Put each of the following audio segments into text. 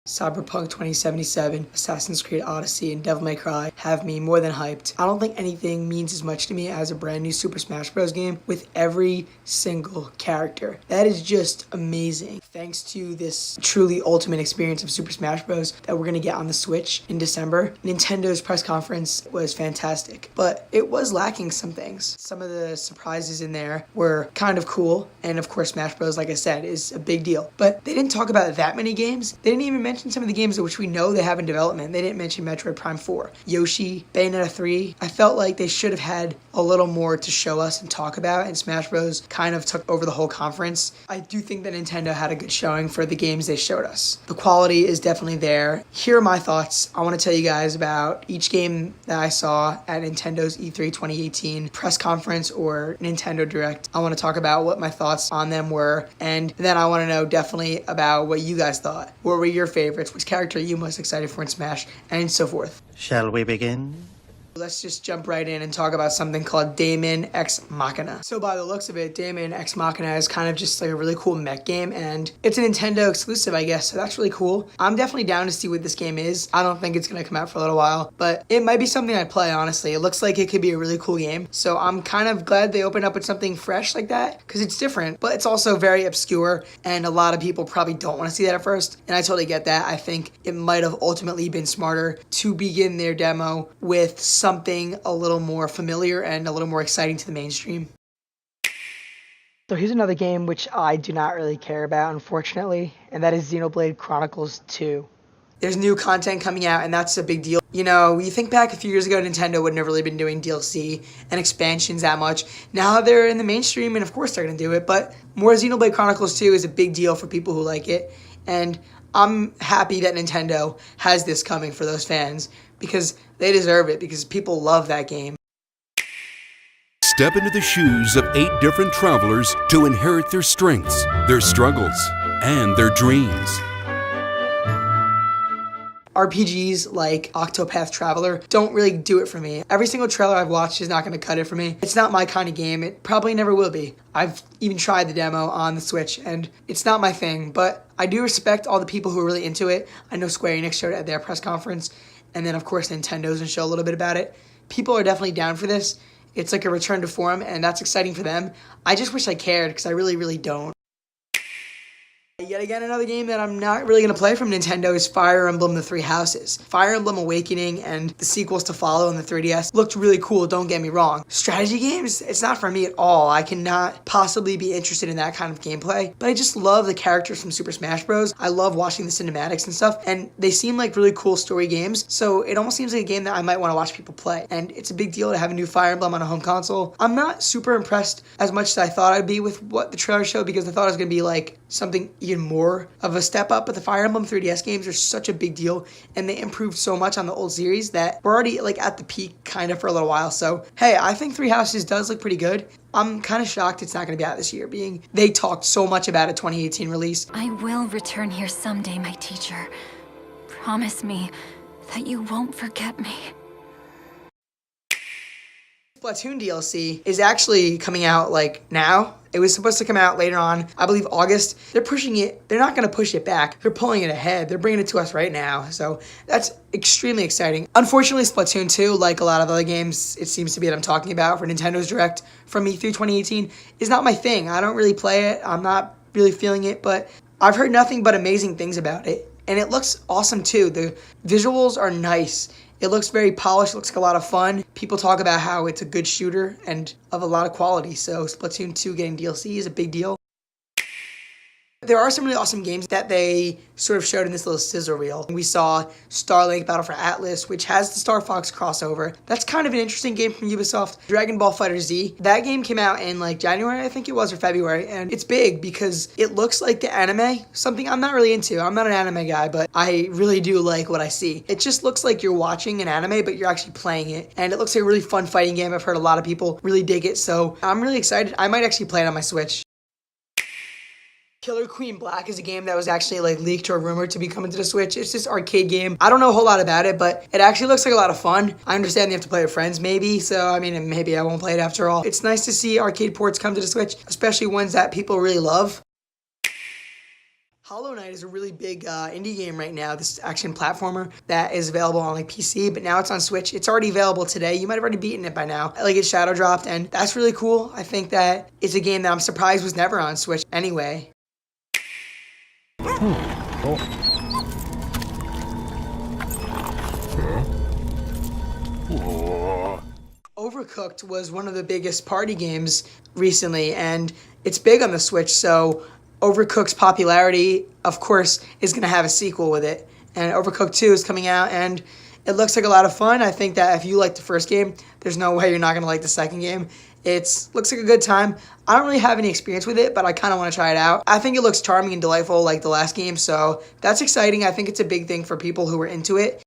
Cyberpunk 2077, Assassin's Creed Odyssey, and Devil May Cry have me more than hyped. I don't think anything means as much to me as a brand new Super Smash Bros. Game with every single character. That is just amazing. Thanks to this truly ultimate experience of Super Smash Bros. That we're going to get on the Switch in December, Nintendo's press conference was fantastic, but it was lacking some things. Some of the surprises in there were kind of cool, and of course Smash Bros., like I said, is a big deal. But they didn't talk about that many games. They didn't even mention some of the games which we know they have in development. They didn't mention Metroid Prime 4, Yoshi, Bayonetta 3. I felt like they should have had a little more to show us and talk about, and Smash Bros. Kind of took over the whole conference. I do think that Nintendo had a good showing for the games they showed us. The quality is definitely there. Here are my thoughts. I want to tell you guys about each game that I saw at Nintendo's E3 2018 press conference or Nintendo Direct. I want to talk about what my thoughts on them were, and then I want to know definitely about what you guys thought. What were your favorites? Which character are you most excited for in Smash? And so forth. Shall we begin? Let's just jump right in and talk about something called Daemon X Machina. So by the looks of it, Daemon X Machina is kind of just like a really cool mech game, and it's a Nintendo exclusive, I guess, so that's really cool. I'm definitely down to see what this game is. I don't think it's going to come out for a little while, but it might be something I'd play, honestly. It looks like it could be a really cool game, so I'm kind of glad they opened up with something fresh like that, because it's different, but it's also very obscure, and a lot of people probably don't want to see that at first, and I totally get that. I think it might have ultimately been smarter to begin their demo with something a little more familiar and a little more exciting to the mainstream. So here's another game which I do not really care about, unfortunately, and that is Xenoblade Chronicles 2. There's new content coming out, and that's a big deal. You know, you think back a few years ago, Nintendo wouldn't have really been doing DLC and expansions that much. Now they're in the mainstream, and of course they're going to do it, but more Xenoblade Chronicles 2 is a big deal for people who like it, and I'm happy that Nintendo has this coming for those fans, because they deserve it, because people love that game. Step into the shoes of 8 different travelers to inherit their strengths, their struggles, and their dreams. RPGs like Octopath Traveler don't really do it for me. Every single trailer I've watched is not going to cut it for me. It's not my kind of game. It probably never will be. I've even tried the demo on the Switch, and it's not my thing, but I do respect all the people who are really into it. I know Square Enix showed it at their press conference, and then of course Nintendo's going to show a little bit about it. People are definitely down for this. It's like a return to form, and that's exciting for them. I just wish I cared, because I really, really don't. Yet again, another game that I'm not really going to play from Nintendo is Fire Emblem The Three Houses. Fire Emblem Awakening and the sequels to follow on the 3DS looked really cool, don't get me wrong. Strategy games, it's not for me at all. I cannot possibly be interested in that kind of gameplay, but I just love the characters from Super Smash Bros. I love watching the cinematics and stuff, and they seem like really cool story games, so it almost seems like a game that I might want to watch people play, and it's a big deal to have a new Fire Emblem on a home console. I'm not super impressed as much as I thought I'd be with what the trailer showed, because I thought it was going to be like something even more of a step up, but the Fire Emblem 3DS games are such a big deal, and they improved so much on the old series that we're already like at the peak kind of for a little while. So hey, I think Three Houses does look pretty good. I'm kind of shocked it's not going to be out this year, being they talked so much about a 2018 release. I will return here someday, my teacher. Promise me that you won't forget me. Splatoon DLC is actually coming out like now. It was supposed to come out later on, I believe August. They're pushing it. They're not going to push it back. They're pulling it ahead. They're bringing it to us right now. So that's extremely exciting. Unfortunately, Splatoon 2, like a lot of other games, it seems to be that I'm talking about for Nintendo's Direct from E3 2018, is not my thing. I don't really play it. I'm not really feeling it, but I've heard nothing but amazing things about it. And it looks awesome too. The visuals are nice. It looks very polished, looks like a lot of fun. People talk about how it's a good shooter and of a lot of quality, so Splatoon 2 getting DLC is a big deal. There are some really awesome games that they sort of showed in this little sizzle reel. We saw Starlink Battle for Atlas, which has the Star Fox crossover. That's kind of an interesting game from Ubisoft. Dragon Ball FighterZ. That game came out in like January, I think it was, or February, and it's big because it looks like the anime, something I'm not really into. I'm not an anime guy, but I really do like what I see. It just looks like you're watching an anime, but you're actually playing it, and it looks like a really fun fighting game. I've heard a lot of people really dig it, so I'm really excited. I might actually play it on my Switch. Killer Queen Black is a game that was actually like leaked or rumored to be coming to the Switch. It's this arcade game. I don't know a whole lot about it, but it actually looks like a lot of fun. I understand you have to play with friends maybe, so I mean, maybe I won't play it after all. It's nice to see arcade ports come to the Switch, especially ones that people really love. Hollow Knight is a really big indie game right now, this action platformer that is available on like PC, but now it's on Switch. It's already available today. You might have already beaten it by now. Like it shadow dropped, and that's really cool. I think that it's a game that I'm surprised was never on Switch anyway. Cool. Overcooked was one of the biggest party games recently, and it's big on the Switch, so Overcooked's popularity, of course, is going to have a sequel with it. And Overcooked 2 is coming out, and it looks like a lot of fun. I think that if you like the first game, there's no way you're not going to like the second game. It looks like a good time. I don't really have any experience with it, but I kind of want to try it out. I think it looks charming and delightful like the last game, so that's exciting. I think it's a big thing for people who are into it.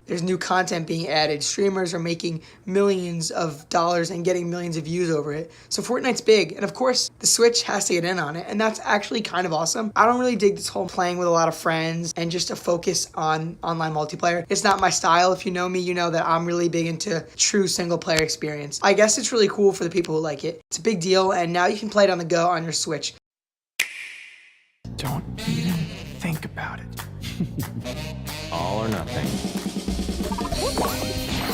There's new content being added. Streamers are making millions of dollars and getting millions of views over it. So Fortnite's big. And of course, the Switch has to get in on it. And that's actually kind of awesome. I don't really dig this whole playing with a lot of friends and just a focus on online multiplayer. It's not my style. If you know me, you know that I'm really big into true single player experience. I guess it's really cool for the people who like it. It's a big deal. And now you can play it on the go on your Switch. Don't even think about it. All or nothing.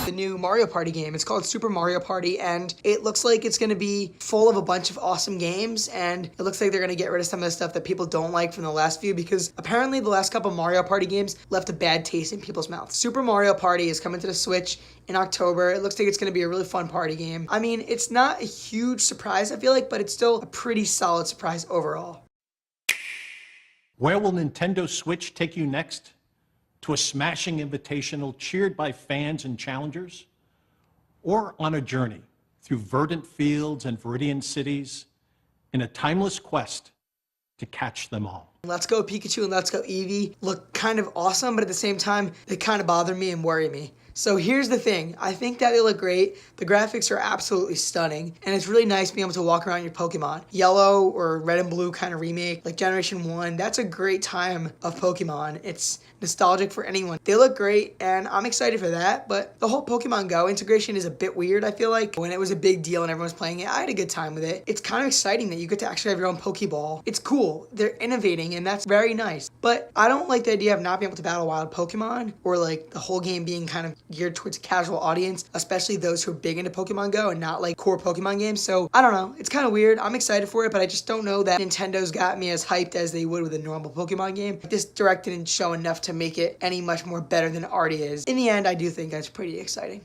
The new Mario Party game. It's called Super Mario Party, and it looks like it's going to be full of a bunch of awesome games, and it looks like they're going to get rid of some of the stuff that people don't like from the last few, because apparently the last couple Mario Party games left a bad taste in people's mouths. Super Mario Party is coming to the Switch in October. It looks like it's going to be a really fun party game. I mean, it's not a huge surprise, I feel like, but it's still a pretty solid surprise overall. Where will Nintendo Switch take you next? To a smashing invitational cheered by fans and challengers? Or on a journey through verdant fields and viridian cities in a timeless quest to catch them all? Let's Go Pikachu and Let's Go Eevee look kind of awesome, but at the same time, they kind of bother me and worry me. So here's the thing. I think that they look great. The graphics are absolutely stunning, and it's really nice being able to walk around your Pokemon. Yellow or Red and Blue kind of remake, like Generation 1, that's a great time of Pokemon. It's nostalgic for anyone. They look great, and I'm excited for that, but the whole Pokemon Go integration is a bit weird, I feel like. When it was a big deal and everyone was playing it, I had a good time with it. It's kind of exciting that you get to actually have your own Pokeball. It's cool. They're innovating, and that's very nice. But I don't like the idea of not being able to battle wild Pokemon, or like the whole game being kind of geared towards a casual audience, especially those who are big into Pokemon Go and not like core Pokemon games. So I don't know. It's kind of weird. I'm excited for it, but I just don't know that Nintendo's got me as hyped as they would with a normal Pokemon game. This Direct didn't show enough to make it any much more better than it already is. In the end, I do think that's pretty exciting.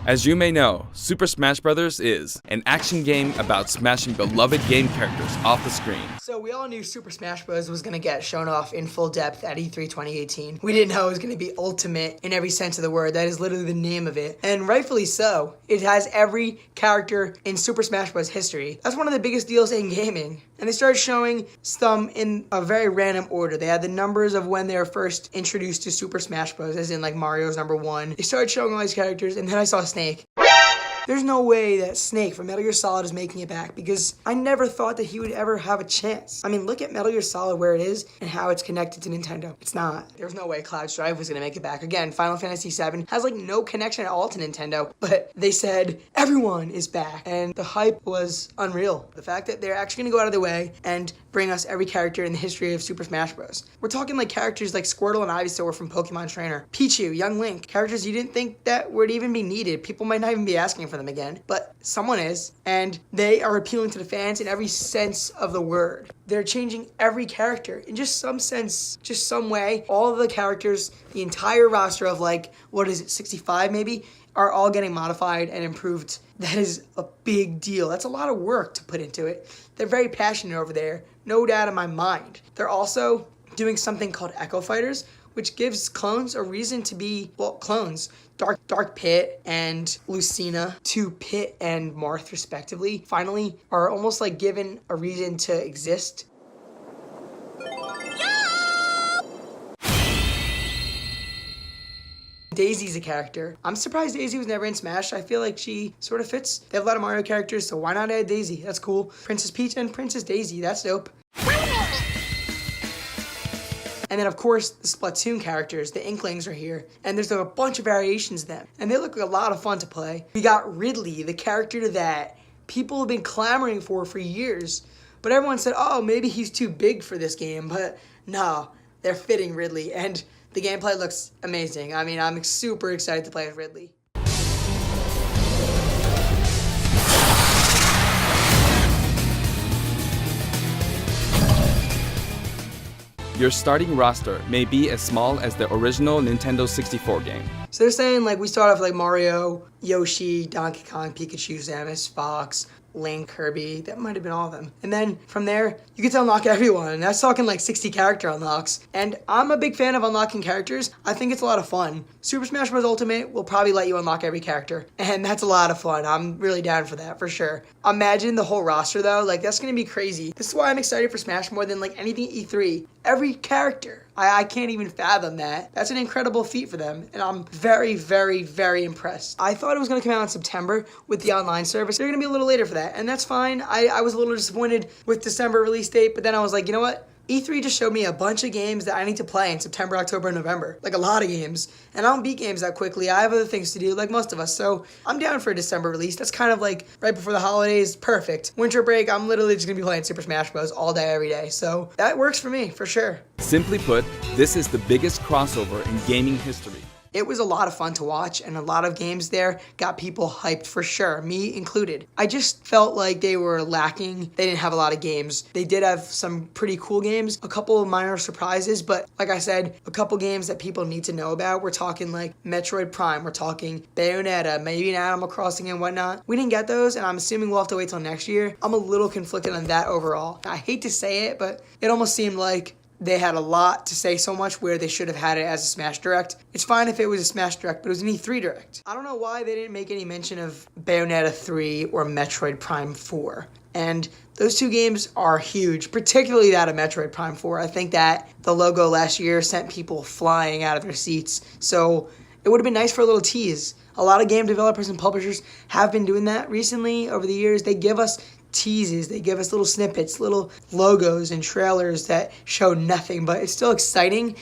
As you may know, Super Smash Bros. Is an action game about smashing beloved game characters off the screen. So we all knew Super Smash Bros. Was going to get shown off in full depth at E3 2018. We didn't know it was going to be ultimate in every sense of the word. That is literally the name of it. And rightfully so. It has every character in Super Smash Bros. History. That's one of the biggest deals in gaming. And they started showing some in a very random order. They had the numbers of when they were first introduced to Super Smash Bros. As in like Mario's number 1. They started showing all these characters, and then I saw Snake. There's no way that Snake from Metal Gear Solid is making it back, because I never thought that he would ever have a chance. I mean, look at Metal Gear Solid where it is and how it's connected to Nintendo. It's not. There's no way Cloud Strife was gonna make it back. Again, Final Fantasy VII has like no connection at all to Nintendo, but they said everyone is back, and the hype was unreal. The fact that they're actually gonna go out of their way and bring us every character in the history of Super Smash Bros. We're talking like characters like Squirtle and Ivysaur from Pokemon Trainer, Pichu, Young Link, characters you didn't think that would even be needed. People might not even be asking for them again, but someone is, and they are appealing to the fans in every sense of the word. They're changing every character in just some sense, just some way. All of the characters, the entire roster of like, 65 maybe, are all getting modified and improved. That is a big deal. That's a lot of work to put into it. They're very passionate over there, no doubt in my mind. They're also doing something called Echo Fighters, which gives clones a reason to be, well, clones. Dark Pit and Lucina, to Pit and Marth respectively, finally are almost like given a reason to exist. Daisy's a character. I'm surprised Daisy was never in Smash. I feel like she sort of fits. They have a lot of Mario characters, so why not add Daisy? That's cool. Princess Peach and Princess Daisy, that's dope. And then of course the Splatoon characters, the Inklings, are here, and there's a bunch of variations of them, and they look like a lot of fun to play. We got Ridley, the character that people have been clamoring for years, but everyone said, oh, maybe he's too big for this game, but no, they're fitting Ridley, and the gameplay looks amazing. I mean, I'm super excited to play as Ridley. Your starting roster may be as small as the original Nintendo 64 game. So they're saying, like, we start off like Mario, Yoshi, Donkey Kong, Pikachu, Samus, Fox, Link, Kirby. That might have been all of them. And then from there, you get to unlock everyone. And that's talking like 60 character unlocks. And I'm a big fan of unlocking characters. I think it's a lot of fun. Super Smash Bros. Ultimate will probably let you unlock every character. And that's a lot of fun. I'm really down for that, for sure. Imagine the whole roster, though. Like, that's going to be crazy. This is why I'm excited for Smash more than, like, anything E3. Every character. I can't even fathom that. That's an incredible feat for them, and I'm very, very, very impressed. I thought it was going to come out in September with the online service. They're going to be a little later for that, and that's fine. I was a little disappointed with December release date, but then I was like, you know what? E3 just showed me a bunch of games that I need to play in September, October, and November. Like, a lot of games. And I don't beat games that quickly. I have other things to do, like most of us. So I'm down for a December release. That's kind of like right before the holidays. Perfect. Winter break, I'm literally just going to be playing Super Smash Bros. All day, every day. So that works for me, for sure. Simply put, this is the biggest crossover in gaming history. It was a lot of fun to watch, and a lot of games there got people hyped for sure, me included. I just felt like they were lacking. They didn't have a lot of games. They did have some pretty cool games, a couple of minor surprises, but like I said, a couple games that people need to know about. We're talking like Metroid Prime, we're talking Bayonetta, maybe an Animal Crossing and whatnot. We didn't get those, and I'm assuming we'll have to wait till next year. I'm a little conflicted on that overall. I hate to say it, but it almost seemed like they had a lot to say so much where they should have had it as a Smash Direct. It's fine if it was a Smash Direct, but it was an E3 Direct. I don't know why they didn't make any mention of Bayonetta 3 or Metroid Prime 4. And those two games are huge, particularly that of Metroid Prime 4. I think that the logo last year sent people flying out of their seats. So it would have been nice for a little tease. A lot of game developers and publishers have been doing that recently over the years. They give us teases, they give us little snippets, little logos and trailers that show nothing, but it's still exciting.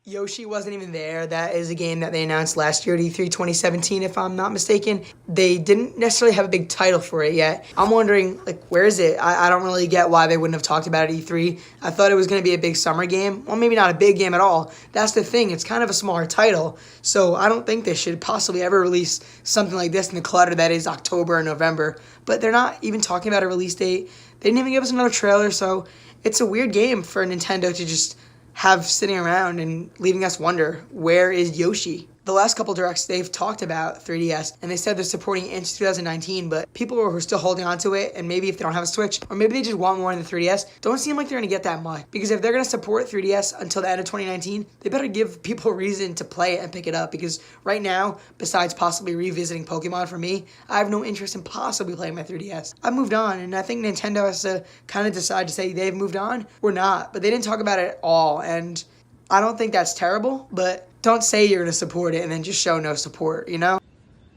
Yoshi wasn't even there. That is a game that they announced last year at E3 2017, if I'm not mistaken. They didn't necessarily have a big title for it yet. I'm wondering, like, where is it? I don't really get why they wouldn't have talked about it at E3. I thought it was going to be a big summer game. Well, maybe not a big game at all. That's the thing. It's kind of a smaller title, so I don't think they should possibly ever release something like this in the clutter that is October or November. But they're not even talking about a release date. They didn't even give us another trailer, so it's a weird game for Nintendo to just have sitting around and leaving us wonder, where is Yoshi? The last couple directs, they've talked about 3DS, and they said they're supporting it into 2019, but people who are still holding on to it, and maybe if they don't have a Switch, or maybe they just want more in the 3DS, don't seem like they're going to get that much. Because if they're going to support 3DS until the end of 2019, they better give people a reason to play it and pick it up, because right now, besides possibly revisiting Pokemon for me, I have no interest in possibly playing my 3DS. I've moved on, and I think Nintendo has to kind of decide to say they've moved on or not, but they didn't talk about it at all, and I don't think that's terrible, but don't say you're going to support it and then just show no support, you know?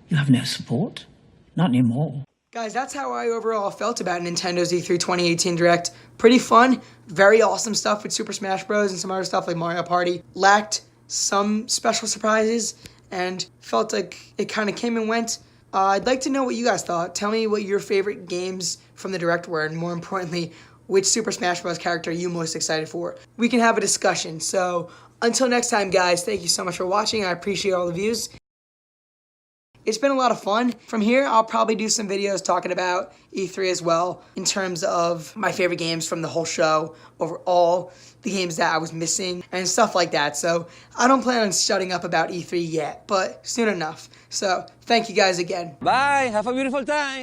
You have no support? Not anymore. Guys, that's how I overall felt about Nintendo's E3 2018 Direct. Pretty fun, very awesome stuff with Super Smash Bros. And some other stuff like Mario Party. Lacked some special surprises and felt like it kind of came and went. I'd like to know what you guys thought. Tell me what your favorite games from the Direct were, and more importantly, which Super Smash Bros. Character are you most excited for? We can have a discussion. So until next time, guys, thank you so much for watching. I appreciate all the views. It's been a lot of fun. From here, I'll probably do some videos talking about E3 as well, in terms of my favorite games from the whole show, overall, the games that I was missing, and stuff like that. So I don't plan on shutting up about E3 yet, but soon enough. So thank you guys again. Bye. Have a beautiful time.